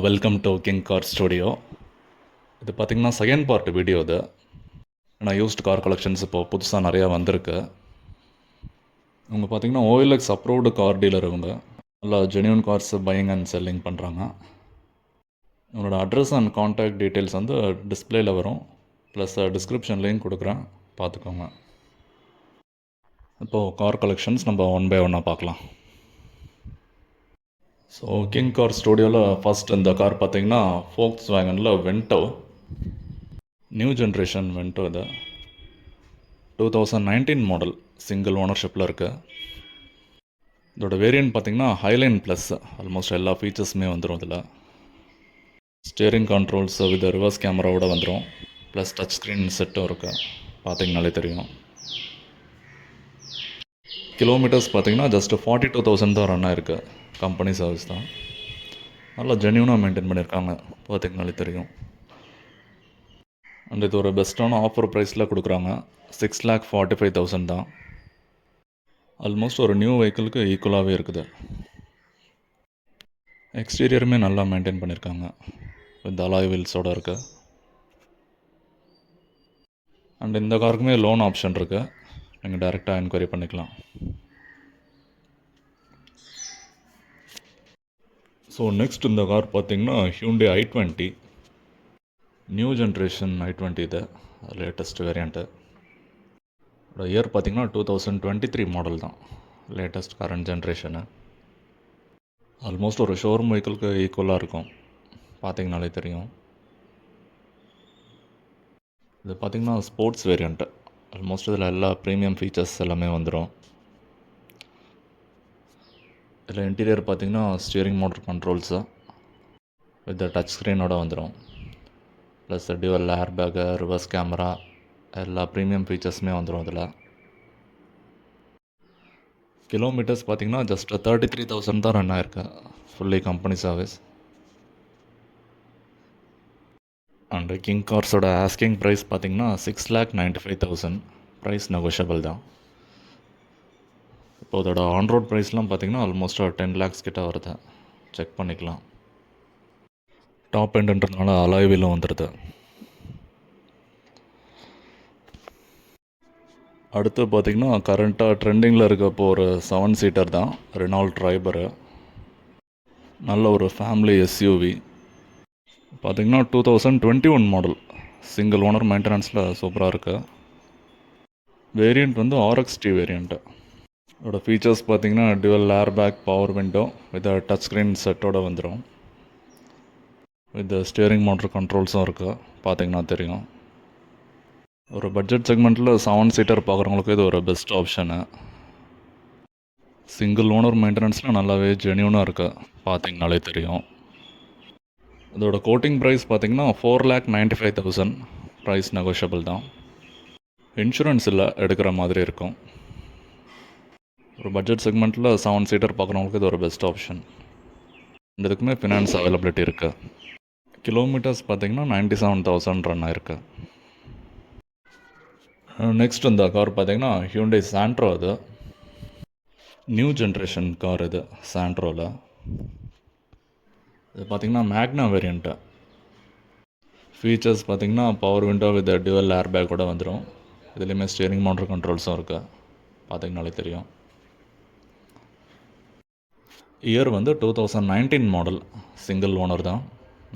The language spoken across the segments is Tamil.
Welcome to king car studio. இது பார்த்திங்கன்னா செகண்ட் பார்ட் வீடியோ இது. ஏன்னா யூஸ்டு கார் கலெக்ஷன்ஸ் இப்போது புதுசாக நிறையா வந்திருக்கு. இவங்க பார்த்திங்கன்னா OLX அப்ரூவ்டு கார் டீலர். இவங்க நல்லா genuine cars buying and selling பண்ணுறாங்க. இவங்களோட அட்ரஸ் அண்ட் கான்டாக்ட் டீட்டெயில்ஸ் வந்து டிஸ்பிளேயில் வரும், ப்ளஸ் டிஸ்கிரிப்ஷன்லேயும் கொடுக்குறேன், பார்த்துக்கோங்க. இப்போது கார் கலெக்ஷன்ஸ் நம்ம ஒன் பை ஒன்னாக பார்க்கலாம். ஸோ கிங் கார் ஸ்டுடியோவில் ஃபஸ்ட் இந்த கார் பார்த்திங்கன்னா ஃபோக்ஸ் வேகனில் வென்டோ, நியூ ஜென்ரேஷன் வென்டோ. இது 2019 மாடல், சிங்கிள் ஓனர்ஷிப்பில் இருக்குது. இதோட வேரியன்ட் பார்த்திங்கன்னா ஹைலைன் ப்ளஸ். ஆல்மோஸ்ட் எல்லா ஃபீச்சர்ஸுமே வந்துடும் இதில். ஸ்டியரிங் கண்ட்ரோல்ஸ் வித் ரிவர்ஸ் கேமராவோட வந்துடும், ப்ளஸ் டச் ஸ்க்ரீன் செட்டும் இருக்குது, பார்த்திங்கனாலே தெரியும். கிலோமீட்டர்ஸ் பார்த்திங்கன்னா ஜஸ்ட் 42,000 தான் ரன் ஆயிருக்கு. கம்பெனி சர்வீஸ் தான், நல்லா ஜென்யூனாக மெயின்டைன் பண்ணியிருக்காங்க, பார்த்திங்கனாலே தெரியும். அண்ட் இது ஒரு பெஸ்ட்டான ஆஃபர் ப்ரைஸில் கொடுக்குறாங்க. 6,45,000 தான். ஆல்மோஸ்ட் ஒரு நியூ வெஹிக்கிளுக்கு ஈக்குவலாகவே இருக்குது. எக்ஸ்டீரியருமே நல்லா மெயின்டைன் பண்ணியிருக்காங்க, வித் அலாய் வீல்ஸோடு இருக்குது. அண்ட் இந்த காருக்குமே லோன் ஆப்ஷன் இருக்குது, நீங்கள் டைரெக்டாக என்கொயரி பண்ணிக்கலாம். ஸோ நெக்ஸ்ட் இந்த கார் பார்த்திங்கன்னா Hyundai i20, new generation i20. இது லேட்டஸ்ட் வேரியண்ட்டு. இயர் பார்த்திங்கன்னா 2023 மாடல் தான், லேட்டஸ்ட் கரண்ட் ஜென்ரேஷனு. ஆல்மோஸ்ட் ஒரு ஷோரூம் வெஹிக்கிளுக்கு ஈக்குவலாக இருக்கும், பார்த்திங்கனாலே தெரியும். இது பார்த்திங்கன்னா ஸ்போர்ட்ஸ் வேரியண்ட்டு. ஆல்மோஸ்ட் இதில் எல்லா ப்ரீமியம் ஃபீச்சர்ஸ் எல்லாமே வந்துடும். இதில் இன்டீரியர் பார்த்திங்கன்னா steering motor controls with touch ஸ்க்ரீனோடு வந்துடும், plus dual air bag, reverse camera, எல்லா ப்ரீமியம் ஃபீச்சர்ஸுமே வந்துடும் இதில். கிலோமீட்டர்ஸ் பார்த்திங்கன்னா ஜஸ்ட் 33,000 தான் ரன் ஆயிருக்கு, fully company service. And King கார்ஸோட ஆஸ்கிங் ப்ரைஸ் பார்த்திங்கன்னா 6,95,000. ப்ரைஸ் நெகோஷியபிள் தான். இப்போ அதோட ஆன்ரோட் ப்ரைஸ்லாம் பார்த்திங்கன்னா ஆல்மோஸ்ட் 10 lakhs கிட்ட வருது, செக் பண்ணிக்கலாம். டாப் எண்டுன்றதுனால அலாய் வீலும் வந்துடுது. அடுத்து பார்த்திங்கன்னா கரண்ட்டாக ட்ரெண்டிங்கில் இருக்க இப்போ ஒரு 7 சீட்டர் தான், ரெனால்ட் ட்ரைபரு. நல்ல ஒரு ஃபேமிலி SUV. பார்த்திங்கன்னா 2021 மாடல், சிங்கிள் ஓனர் மெயின்டெனன்ஸில் சூப்பராக இருக்குது. வேரியண்ட் வந்து RXT வேரியண்ட்டு. இதோட ஃபீச்சர்ஸ் பார்த்திங்கன்னா dual air bag, power window with touch screen செட்டோடு வந்துடும், வித் ஸ்டியரிங் மோட்டர் கண்ட்ரோல்ஸும் இருக்குது, பார்த்திங்கன்னா தெரியும். ஒரு பட்ஜெட் செக்மெண்ட்டில் 7 சீட்டர் பார்க்குறவங்களுக்கு இது ஒரு பெஸ்ட் ஆப்ஷனு. சிங்கிள் ஓனர் மெயின்டெனன்ஸில் நல்லாவே ஜென்யூனாக இருக்குது, பார்த்திங்கனாலே தெரியும். இதோட கோட்டிங் ப்ரைஸ் பார்த்திங்கன்னா 4,95,000. ப்ரைஸ் நெகோஷியபிள் தான். இன்சூரன்ஸ் இல்லை, எடுக்கிற மாதிரி இருக்கும். ஒரு பட்ஜெட் செக்மெண்ட்டில் 7 சீட்டர் பார்க்குறவங்களுக்கு இது ஒரு பெஸ்ட் ஆப்ஷன். இதுக்குமே ஃபினான்ஸ் அவைலபிலிட்டி இருக்குது. கிலோமீட்டர்ஸ் பார்த்திங்கன்னா 97,000 ரன் ஆயிருக்கு. நெக்ஸ்ட் இந்த கார் பார்த்திங்கன்னா ஹியூண்டே சாண்ட்ரோ. அது நியூ ஜென்ரேஷன் கார். இது சாண்ட்ரோவில் இது பார்த்திங்கன்னா மேக்னா வேரியண்ட்டு. ஃபீச்சர்ஸ் பார்த்திங்கன்னா power window with dual air பேக்கோடு வந்துடும். இதுலேயுமே ஸ்டியரிங் மோட்டர் கண்ட்ரோல்ஸும் இருக்குது, பார்த்திங்கனாலே தெரியும். இயர் வந்து 2019 மாடல், சிங்கிள் ஓனர் தான்,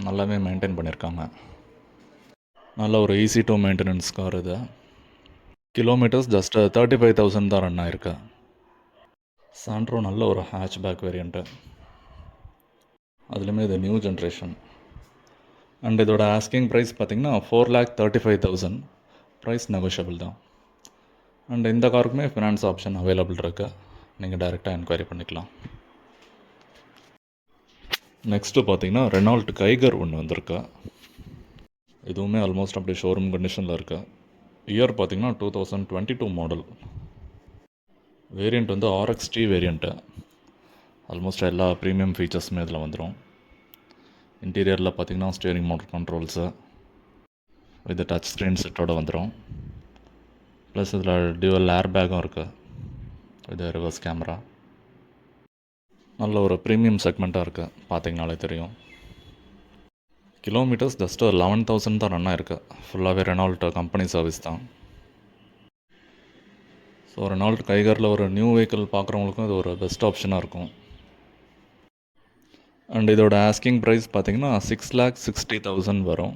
நல்லாவே மெயின்டைன் பண்ணியிருக்காங்க. நல்ல ஒரு ஈஸி டு மெயின்டெனன்ஸ் கார் இது. கிலோமீட்டர்ஸ் ஜஸ்ட் 35,000 தான் ரன் ஆயிருக்கு. சாண்ட்ரோ நல்ல ஒரு ஹேட்ச் பேக் வேரியண்ட்டு, அதுலேயுமே இது நியூ ஜென்ரேஷன். அண்ட் இதோட ஆஸ்கிங் ப்ரைஸ் பார்த்திங்கன்னா 4,35,000. ப்ரைஸ் நெகோஷியபிள் தான். அண்ட் இந்த காருக்குமே ஃபினான்ஸ் ஆப்ஷன் அவைலபிள் இருக்குது, நீங்கள் டைரெக்டாக என்கொயரி பண்ணிக்கலாம். நெக்ஸ்ட்டு பார்த்திங்கன்னா ரெனால்ட் கைகர் ஒன்று வந்திருக்கு. இதுவுமே ஆல்மோஸ்ட் அப்படியே ஷோரூம் கண்டிஷனில் இருக்குது. இயர் பார்த்திங்கன்னா 2022 மாடல். வேரியண்ட் வந்து RXT வேரியண்ட்டு. ஆல்மோஸ்ட் எல்லா ப்ரீமியம் ஃபீச்சர்ஸுமே இதில் வந்துடும். இன்டீரியரில் பார்த்திங்கன்னா steering motor controls with touch screen செட்டோடு வந்துடும், ப்ளஸ் இதில் டியூவல் ஏர் பேக்கும் இருக்குது வித் ரிவர்ஸ் கேமரா. நல்ல ஒரு ப்ரீமியம் செக்மெண்ட்டாக இருக்குது, பார்த்திங்கனாலே தெரியும். கிலோமீட்டர்ஸ் ஜஸ்ட் ஒரு 11,000 தான் ரன் ஆயிருக்கு. ஃபுல்லாகவே ரெனால்ட் கம்பெனி சர்வீஸ் தான். ஸோ ரெனால்ட் கைகரில் ஒரு நியூ வெஹிக்கிள் பார்க்குறவங்களுக்கும் இது ஒரு பெஸ்ட் ஆப்ஷனாக இருக்கும். அண்ட் இதோட ஆஸ்கிங் ப்ரைஸ் பார்த்தீங்கன்னா 6,60,000 வரும்.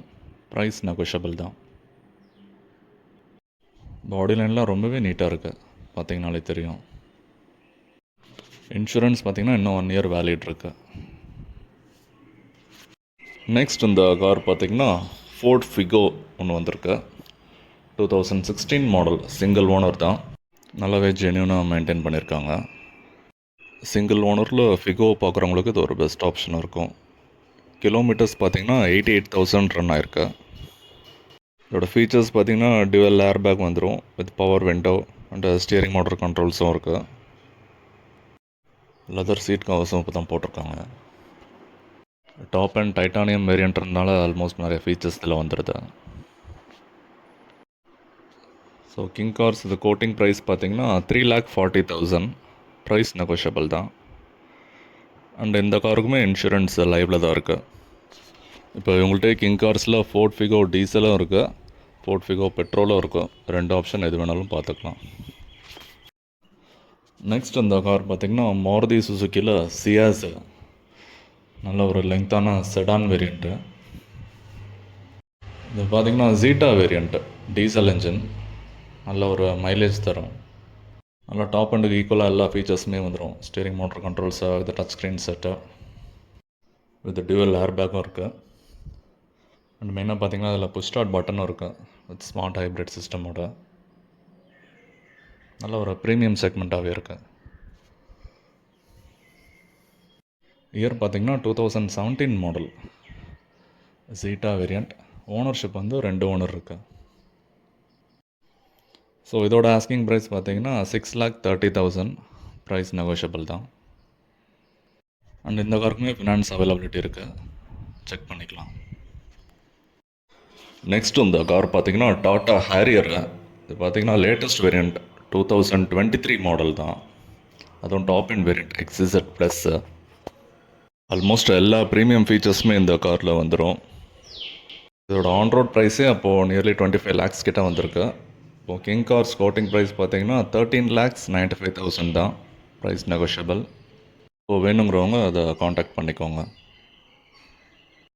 ப்ரைஸ் நெகோஷியபிள் தான். பாடி லைன்லாம் ரொம்பவே நீட்டாக இருக்குது, பார்த்தீங்கனாலே தெரியும். இன்சூரன்ஸ் பார்த்தீங்கன்னா இன்னும் 1 இயர் வேலிட் இருக்குது. நெக்ஸ்ட் இந்த கார் பார்த்தீங்கன்னா ஃபோர்ட் ஃபிகோ ஒன்று வந்திருக்கு. 2016 மாடல், சிங்கிள் ஓனர் தான். நல்லாவே ஜென்யூனாக மெயின்டைன் பண்ணியிருக்காங்க. சிங்கிள் ஓனரில் ஃபிகோ பார்க்குறவங்களுக்கு இது ஒரு பெஸ்ட் ஆப்ஷனாக இருக்கும். கிலோமீட்டர்ஸ் பார்த்தீங்கன்னா 88,000 ரன் ஆயிருக்கு. இதோட ஃபீச்சர்ஸ் பார்த்தீங்கன்னா டியூவல் ஏர் பேக் வந்துடும் with power window and steering motor கண்ட்ரோல்ஸும் இருக்குது. லெதர் சீட் கவர்ஸும் இப்போ தான் போட்டிருக்காங்க. டாப் அண்ட் டைட்டானியம் வேரியண்ட்னால ஆல்மோஸ்ட் நிறைய ஃபீச்சர்ஸ் இதில் வந்துடுது. ஸோ கிங் கார்ஸ் இது கோட்டிங் ப்ரைஸ் பார்த்தீங்கன்னா 3,40,000. ப்ரைஸ் நெகோஷியபிள் தான். அண்ட் இந்த காருக்குமே இன்சூரன்ஸ் லைவில் தான் இருக்குது. இப்போ இவங்கள்ட்ட கிங் கார்ஸில் ஃபோர்ட் ஃபிகோ டீசலும் இருக்குது, ஃபோர்ட் ஃபிகோ பெட்ரோலும் இருக்கும். 2 ஆப்ஷன் எது வேணாலும் பார்த்துக்கலாம். நெக்ஸ்ட் இந்த கார் பார்த்திங்கன்னா மாருதி சுசுக்கியில் சியாஸ், நல்ல ஒரு லெங்க்த்தான செடான் வேரியண்ட்டு. இது பார்த்திங்கன்னா ஜீட்டா வேரியண்ட்டு, டீசல் இன்ஜின், நல்ல ஒரு மைலேஜ் தரும். நல்லா டாப் அண்டுக்கு ஈக்குவலாக எல்லா ஃபீச்சர்ஸுமே வந்துடும். Steering motor controls with touch screen set with dual air பேக்கும் இருக்குது. அண்ட் மெயினாக பார்த்திங்கன்னா அதில் புஷ் ஸ்டார்ட் பட்டனும் இருக்குது வித் ஸ்மார்ட் ஹைப்ரிட் சிஸ்டமோட. நல்ல ஒரு ப்ரீமியம் செக்மெண்ட்டாகவே இருக்குது. இயர் பார்த்திங்கன்னா 2017 மாடல், ஜீட்டா வேரியண்ட். ஓனர்ஷிப் வந்து 2 ஓனர் இருக்குது. ஸோ இதோட ஆஸ்கிங் ப்ரைஸ் பார்த்தீங்கன்னா 6,30,000. ப்ரைஸ் நெகோஷியபிள் தான். அண்ட் இந்த காருக்குமே ஃபினான்ஸ் அவைலபிலிட்டி இருக்குது, செக் பண்ணிக்கலாம். நெக்ஸ்ட் இந்த கார் பார்த்தீங்கன்னா டாட்டா ஹேரியர். இது பார்த்தீங்கன்னா லேட்டஸ்ட் வேரியண்ட், 2023 மாடல் தான். அதுவும் top and variant XZ plus. Almost எல்லா ப்ரீமியம் ஃபீச்சர்ஸுமே இந்த காரில் வந்துடும். இதோட ஆன் ரோட் ப்ரைஸே அப்போது நியர்லி 25 lakhs கிட்ட வந்திருக்கு. இப்போது கிங் கார்ஸ் கோட்டிங் ப்ரைஸ் பார்த்தீங்கன்னா 13,95,000 தான். Price negotiable. இப்போ வேணுங்கிறவங்க அதை காண்டாக்ட் பண்ணிக்கோங்க.